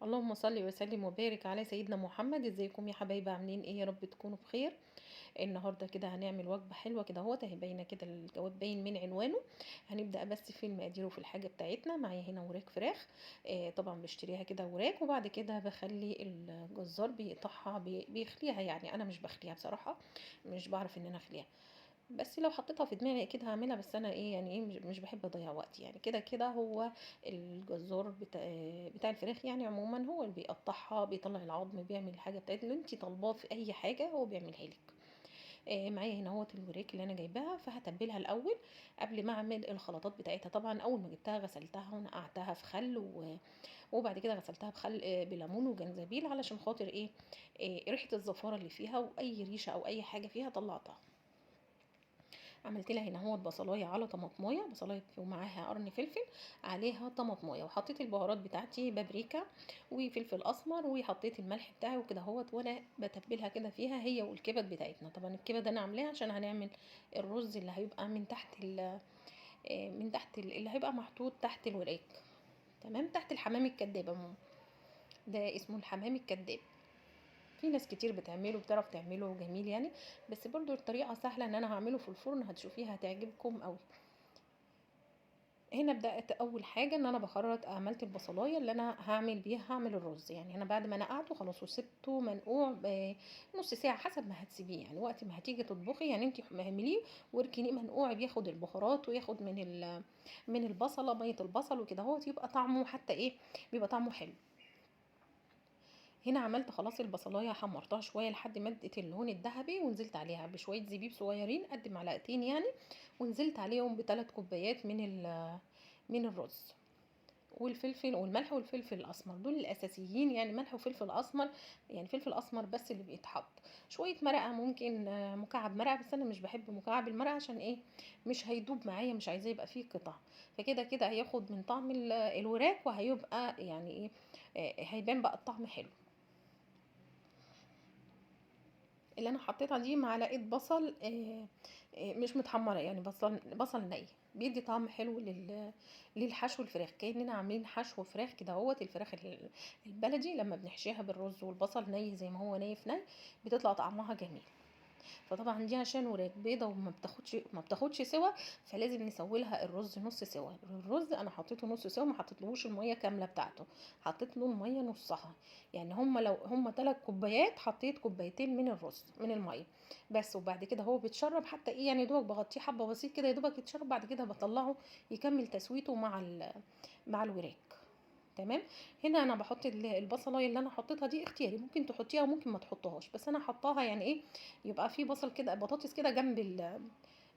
اللهم صل وسلم وبارك على سيدنا محمد. ازيكم يا حبايبي؟ عاملين ايه؟ يا رب تكونوا بخير. النهارده كده هنعمل وجبه حلوه كده اهوت، اهي باينه كده الجواب باين من عنوانه. هنبدا بس في المقادير وفي الحاجه بتاعتنا. معايا هنا وراك فراخ. طبعا بشتريها كده وراك، وبعد كده بخلي الجزار بيقطعها بيخليها. يعني انا مش بخليها بصراحه، مش بعرف ان انا اخليها. بس لو حطيتها في دماغي اكيد هعملها، بس انا ايه يعني ايه مش بحب اضيع وقت. يعني كده كده هو الجزار بتاع الفراخ يعني عموما هو اللي بيقطعها، بيطلع العظم، بيعمل الحاجه بتاعت اللي انت طالباه في اي حاجه هو بيعملها لك. معايا هنا هو الوراك اللي انا جايباها، فهتبلها الاول قبل ما اعمل الخلطات بتاعتها. طبعا اول ما جبتها غسلتها ونقعتها في خل وبعد كده غسلتها بخل بليمون وجنزبيل، علشان خاطر ايه؟ ريحه الزفاره اللي فيها واي ريشه او اي حاجه فيها طلعتها. عملت لها هنا هو بصلايه على طماطمايه، بصلايه ومعاها قرن فلفل عليها طماطمايه، وحطيت البهارات بتاعتي بابريكا وفلفل اسمر، وحطيت الملح بتاعي وكده اهوت، وانا بتبلها كده فيها هي والكبد بتاعتنا. طبعا الكبد انا عاملاها عشان هنعمل الرز اللي هيبقى من تحت اللي هيبقى محطوط تحت الوراك. تمام، تحت الحمام الكداب عموما، ده اسمه الحمام الكداب. في ناس كتير بتعمله، بتعرف تعمله جميل يعني، بس برضو الطريقة سهلة ان انا هعمله في الفرن، هتشوفيها هتعجبكم قوي. هنا بدأت اول حاجة ان انا بخرط، عملت البصلاية اللي انا هعمل بيها، هعمل الرز. يعني انا بعد ما نقعته خلاص وسبته منقوع نص ساعة حسب ما هتسيبيه، يعني وقت ما هتيجي تطبخي يعني انت اعمليه واركنيه منقوع، بياخد البهارات وياخد من البصلة مية البصل وكده هو يبقى طعمه حتى ايه، بيبقى طعمه حلو. هنا عملت خلاص البصلايه، حمرتها شويه لحد ما ادت اللون الذهبي، ونزلت عليها بشويه زبيب صغيرين قد معلقتين يعني، ونزلت عليهم ب3 كوبايات من الرز. والفلفل والملح والفلفل الاسمر دول الاساسيين، يعني ملح وفلفل اسمر، يعني فلفل اسمر بس اللي بيتحط. شويه مرقه ممكن، مكعب مرقه، بس انا مش بحب مكعب المرقه عشان ايه؟ مش هيدوب معايا، مش عايزاه يبقى فيه قطع. فكده كده هياخد من طعم الوراك، وهيبقى يعني ايه، هيبان بقى الطعم حلو. اللي انا حطيتها دي معلقه بصل، مش متحمره، يعني بصل ني، بيدي طعم حلو للحشو الفراخ، كاننا عاملين حشو فراخ كده اهوت. الفراخ البلدي لما بنحشيها بالرز والبصل ني زي ما هو ني في ني، بتطلع طعمها جميل. فطبعا دي عشان وراك بيضه وما بتاخدش سوا، فلازم نسوي لها الرز نص سوا. الرز انا حطيته نص سوا، ما حطيتلهوش الميه كامله بتاعته، حطيت له الميه نصها. يعني لو هم 3 كوبايات حطيت كوبايتين من الرز من الميه بس. وبعد كده هو بيتشرب حتى ايه، يعني دوبك بغطيه حبه بسيط كده، يا دوبك يتشرب، بعد كده بطلعه يكمل تسويته مع الوراك. تمام. هنا انا بحط البصلايه اللي انا حطيتها دي اختياري، ممكن تحطيها وممكن ما تحطهاش، بس انا حطاها يعني ايه، يبقى في بصل كده، بطاطس كده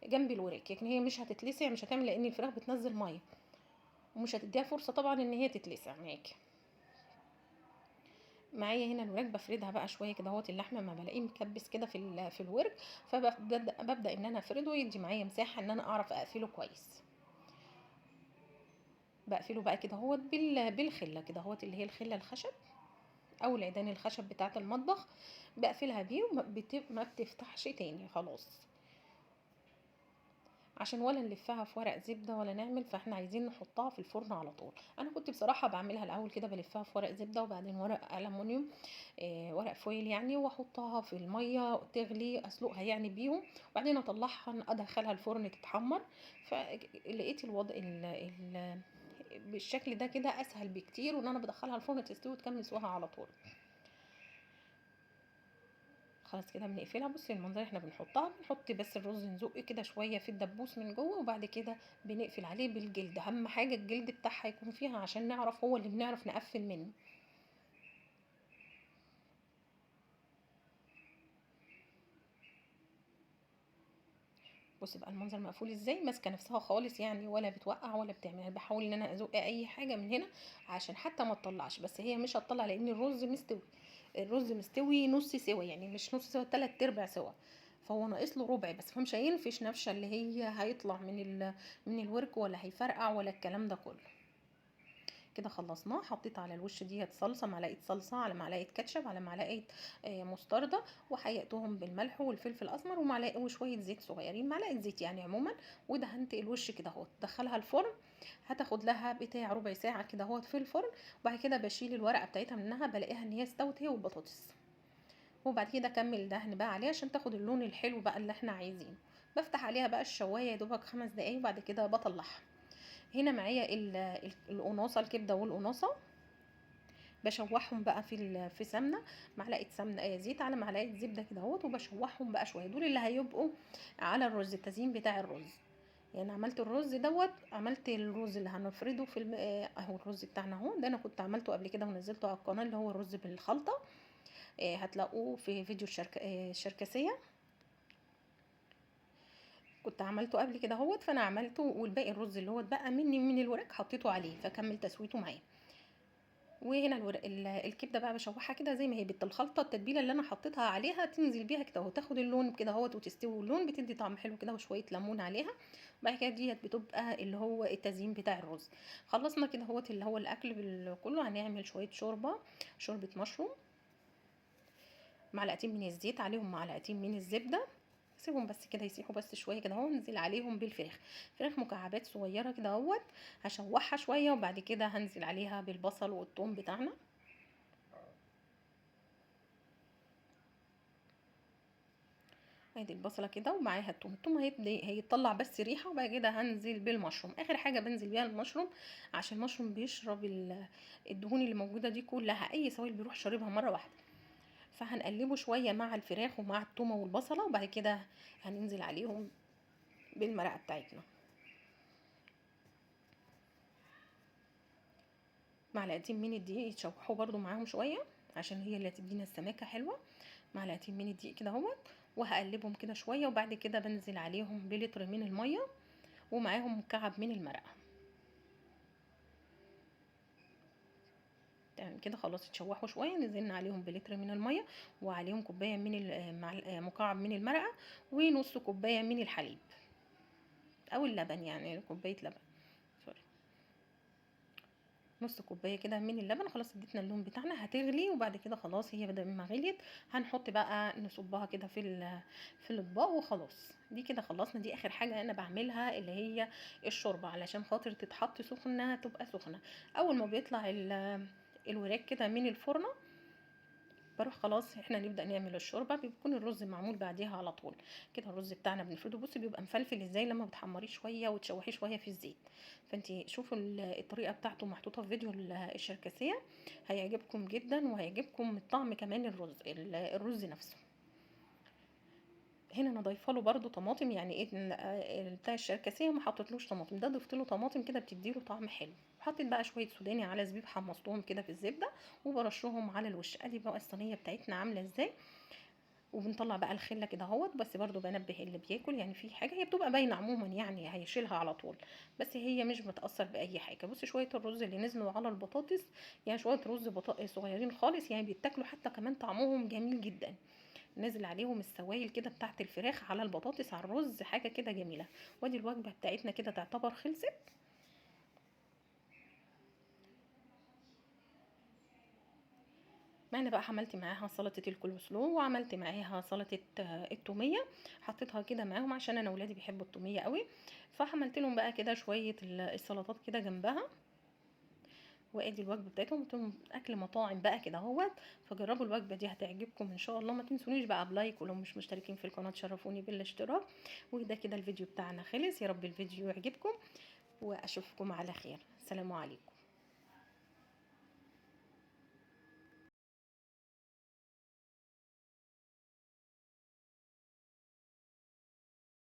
جنب الوراك، لكن هي مش هتتلسع، مش هتعمل، لان الفراخ بتنزل ميه، ومش هتديها فرصه طبعا ان هي تتلسع معاكي. معايا هنا الوراك بفردها بقى شويه كده اهوت، اللحمه ما بلاقيه مكبس كده في الورك، فببدا ان انا افرده يدي معايا مساحه ان انا اعرف اقفله كويس. بقفله بقى كده اهوت بالخله كده اهوت، اللي هي الخله الخشب او العيدان الخشب بتاعه المطبخ، بقفلها بيه ما بتفتحش تاني خلاص، عشان ولا نلفها في ورق زبده ولا نعمل، فاحنا عايزين نحطها في الفرن على طول. انا كنت بصراحه بعملها الاول كده، بلفها في ورق زبده وبعدين ورق الومنيوم، ورق فويل يعني، واحطها في الميه تغلي، اسلقها يعني بيهم، وبعدين اطلعها ادخلها الفرن تتحمر. فلقيت الوضع بالشكل ده كده اسهل بكتير، وان انا بدخلها الفرن تستوي وتكمل سواها على طول. خلاص كده بنقفلها. بصي المنظر، احنا بنحط بس الرز، نزق كده شويه في الدبوس من جوه، وبعد كده بنقفل عليه بالجلد. اهم حاجه الجلد بتاعها يكون فيها، عشان نعرف، هو اللي بنعرف نقفل منه. بصي بقى المنظر مقفول ازاي، ماسكه نفسها خالص يعني، ولا بتوقع ولا بتعمل. بحاول ان انا ازق اي حاجه من هنا عشان حتى ما تطلعش، بس هي مش هتطلع لان الرز مستوي. الرز مستوي نص سوا، يعني مش نص سوا، 3/4 سوا، فهو ناقص له ربع بس، فمش هينفش نفشه اللي هي هيطلع من الورك، ولا هيفرقع ولا الكلام ده كله. كده خلصناه. حطيت على الوش ديت صلصه، معلقه صلصه على معلقه كاتشب على معلقه مستردة، وحيقتهم بالملح والفلفل الاسمر ومعلقه وشويه زيت صغيرين، معلقه زيت يعني عموما. ودهنت الوش كده اهو. دخلها الفرن، هتاخد لها بتاع ربع ساعه كده اهوت في الفرن. وبعد كده بشيل الورقه بتاعتها منها، بلاقيها ان هي استوت هي والبطاطس. وبعد كده اكمل دهن بقى عليها عشان تاخد اللون الحلو بقى اللي احنا عايزينه. بفتح عليها بقى الشوايه يا دوبك 5 دقايق وبعد كده بطلعها. هنا معايا القناصه، الكبده والقناصه، بشوحهم بقى في سمنه، معلقه سمنه زيت على معلقه زبده كده اهوت، وبشوحهم بقى شويه. دول اللي هيبقوا على الرز، التزيين بتاع الرز. يعني عملت الرز دوت، عملت الرز اللي هنفرده في اهو الرز بتاعنا اهو. ده انا كنت عملته قبل كده ونزلته على القناه، اللي هو الرز بالخلطه. هتلاقوه في فيديو الشركسيه، كنت عملته قبل كده اهوت. فانا عملته، والباقي الرز اللي هو اتبقى مني من الوراك حطيته عليه، فكمل تسويته معايا. وهنا الكبده بقى بشوحها كده زي ما هي بالخلطه. التتبيله اللي انا حطيتها عليها تنزل بيها كده اهو، تاخد اللون كده اهوت وتستوي، اللون بتدي طعم حلو كده، وشويه ليمون عليها. وبعد كده ديت بتبقى اللي هو التزيين بتاع الرز. خلصنا كده اهوت اللي هو الاكل كله. هنعمل شويه شوربه مشروم، معلقتين من الزيت عليهم معلقتين من الزبده. سيبهم بس كده يسيحوا بس شويه كده اهو. انزل عليهم بالفراخ، فراخ مكعبات صغيره كده اهوت. هشوحها شويه وبعد كده هنزل عليها بالبصل والثوم بتاعنا. ادي البصله كده ومعاها الثوم هيطلع بس ريحه. وبعد كده هنزل بالمشروم، اخر حاجه بنزل بيها المشروم، عشان المشروم بيشرب الدهون اللي موجوده دي كلها، اي سوائل بيروح شاربها مره واحده. فهنقلبه شويه مع الفراخ ومع الثومه والبصله، وبعد كده هننزل عليهم بالمرقه بتاعتنا. معلقتين من الدقيق يتشوحوا برده معاهم شويه، عشان هي اللي هتدينا السماكه حلوه. معلقتين من الدقيق كده اهوت، وهقلبهم كده شويه. وبعد كده بنزل عليهم بلتر من الميه ومعاهم مكعب من المرقه. تمام كده خلاص اتشوحوا شويه. نزلنا عليهم بلتر من الميه، وعليهم كوبايه من مكعب من المرقه، ونص كوبايه من الحليب او اللبن، يعني كوبايه لبن، سوري، نص كوبايه كده من اللبن. خلاص اديتنا اللون بتاعنا، هتغلي. وبعد كده خلاص هي بدل ما غليت هنحط بقى نصبها كده في الاطباق وخلاص. دي كده خلصنا. دي اخر حاجه انا بعملها، اللي هي الشوربه، علشان خاطر تتحط سخنه تبقى سخنه. اول ما بيطلع الوراك كده من الفرن، بروح خلاص احنا نبدا نعمل الشوربه. بيكون الرز معمول بعديها على طول. كده الرز بتاعنا بنفرده، بصي بيبقى مفلفل ازاي لما بتحمريه شويه وتشوحيه شويه في الزيت. فانتي شوفوا الطريقه بتاعته محطوطه في فيديو الشركسيه، هيعجبكم جدا، وهيعجبكم الطعم كمان. الرز نفسه. هنا انا ضايفه له برده طماطم، يعني ايه بتاع الشركسيه ما حطيتلوش طماطم، ده ضفت له طماطم كده بتديله طعم حلو. حطيت بقى شويه سوداني على زبيب، حمصتهم كده في الزبده وبرشهم على الوش. ادي بقى الصينيه بتاعتنا عامله ازاي. وبنطلع بقى الخله كده اهوت. بس برضو بنبه اللي بياكل، يعني في حاجه هي بتبقى باينه عموما، يعني هيشيلها على طول، بس هي مش بتاثر باي حاجه. بصي شويه الرز اللي نزلوا على البطاطس، يعني شويه رز بطاطس صغيرين خالص، يعني بيتاكلوا حتى كمان طعمهم جميل جدا. نازل عليهم السوائل كده بتاعت الفراخ على البطاطس على الرز، حاجه كده جميله. وادي الوجبه بتاعتنا كده تعتبر خلصت. معانا بقى عملت معاها سلطه الكولسلو، وعملت معاها سلطه التوميه. حطيتها كده معاهم عشان انا ولادي بيحبوا التوميه قوي، فعملت لهم بقى كده شويه السلطات كده جنبها. وادي الوجبه بتاعتهم. قلت لهم اكل مطاعم بقى كده اهوت. فجربوا الوجبه دي هتعجبكم ان شاء الله. ما تنسونيش بقى بلايك، ولو مش مشتركين في القناه تشرفوني بالاشتراك. وده كده الفيديو بتاعنا خلص. يا رب الفيديو يعجبكم، واشوفكم على خير. السلام عليكم.